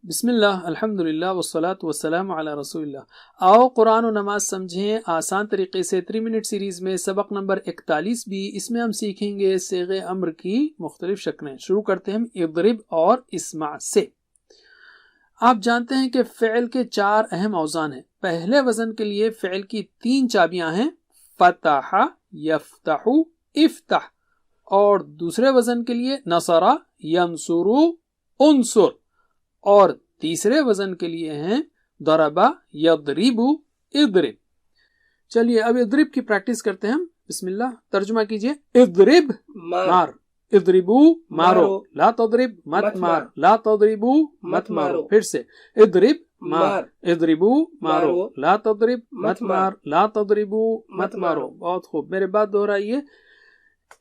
بسم اللہ الحمدللہ والصلاة والسلام علی رسول اللہ۔ آؤ قرآن و نماز سمجھیں آسان طریقے سے 3 منٹ سیریز میں سبق نمبر 41 بھی، اس میں ہم سیکھیں گے صیغے امر کی مختلف شکلیں۔ شروع کرتے ہیں ہم اضرب اور اسمع سے۔ آپ جانتے ہیں کہ فعل کے 4 اہم اوزان ہیں۔ پہلے وزن کے لیے فعل کی 3 چابیاں ہیں، فتح، یفتح، افتح، اور دوسرے وزن کے لیے نصر، ینصر، انصر، اور تیسرے وزن کے لیے ہیں ضرب، یضرب، اضرب۔ چلیے اب اضرب کی پریکٹس کرتے ہیں ہم۔ بسم اللہ، ترجمہ کیجئے۔ اضرب مار، اضربو مارو، لا تضرب مت مار، لا تضربو مت مارو۔ پھر سے اضرب مار، اضربو مارو، لا تضرب مت مار، لا تضربو مت مارو۔ بہت خوب، میرے بات دہرائیے۔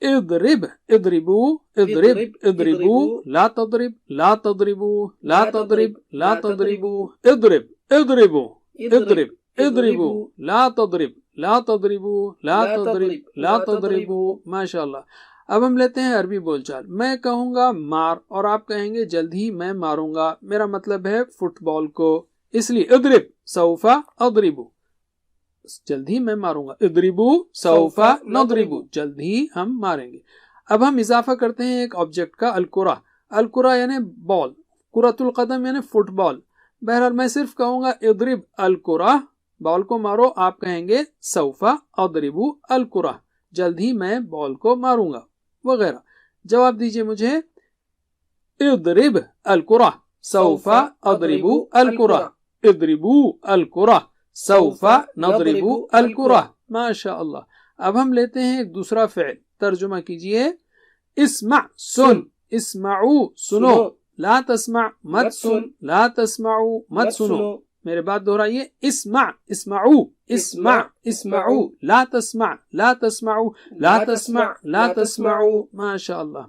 اضرب، اضربو، اضرب، اضربو، لا تضرب، لا تضربو، لا تضرب، لا تضربو، اضرب، اضربو، اضرب، اضربو، لا تضرب، لا تضربو، لا تضرب، لا تضربو۔ ماشاءاللہ۔ اب ہم لیتے ہیں عربی بول چال۔ میں کہوں گا مار اور آپ کہیں گے جلد ہی میں ماروں گا، میرا مطلب ہے فٹ بال کو، اس لیے اضرب، سوف اضربو، جلد ہی میں ماروں گا۔ اضربو سوف نضربو، جلد ہی ہم ماریں گے۔ اب ہم اضافہ کرتے ہیں ایک آبجیکٹ کا، الکرہ۔ الکرہ یعنی بال، کرۃ القدم یعنی فٹ بال۔ بہرحال میں صرف کہوں گا اضرب الکرہ، بال کو مارو، آپ کہیں گے سوف اضربو الکرہ، جلد ہی میں بال کو ماروں گا، وغیرہ۔ جواب دیجئے مجھے۔ اضرب الکرہ، سوف اضربو الکرہ، اضربو الکرہ، سوف نضرب الکرہ۔ ماشاء اللہ۔ اب ہم لیتے ہیں ایک دوسرا فعل، ترجمہ کیجئے۔ اسمع سن، اسمعو سنو، لا تسمع مت سن، لا تسمعو مت سنو۔ میرے بات دہرائیے۔ اسمع، اسمعو، اسمع، اسمعو، لا تسمع، لا تسمعو، لا تسمع، لا تسمعو۔ ماشاء اللہ۔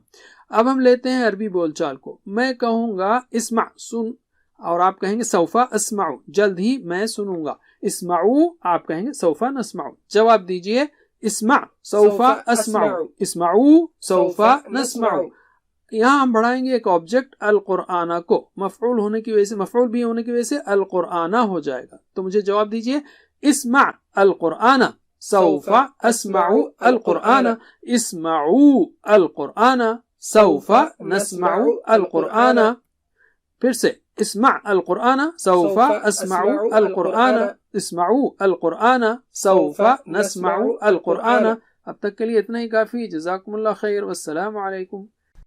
اب ہم لیتے ہیں عربی بول چال کو۔ میں کہوں گا اسمع سن اور آپ کہیں گے سوف اسمعو، جلد ہی میں سنوں گا۔ اسمعو، آپ کہیں گے سوف نسمعو۔ جواب دیجئے۔ اسمع سوف اسمعو، اسمعو سوف نسمعو۔ یہاں ہم بڑھائیں گے ایک آبجیکٹ القرآن کو، مفعول ہونے کی وجہ سے، مفعول بھی ہونے کی وجہ سے القرآن ہو جائے گا۔ تو مجھے جواب دیجئے۔ اسمع القرآن، سوف اسمعو القرآن، اسمعو القرآن، سوف نسمعو القرآن۔ پھر سے اسمع القرآن، سوف اسمعو القرآن، اسمعو القرآن، سوف نسمعو القرآن۔ اب تک کے لیے اتنا ہی کافی۔ جزاکم اللہ خیر، والسلام علیکم۔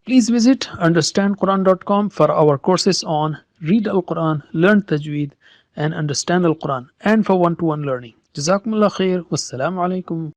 Please visit understandquran.com for our courses on Read Al-Quran, Learn Tajweed, and Understand Al-Quran, and for one-to-one learning. Jazakumullah khair. Wassalamu alaikum.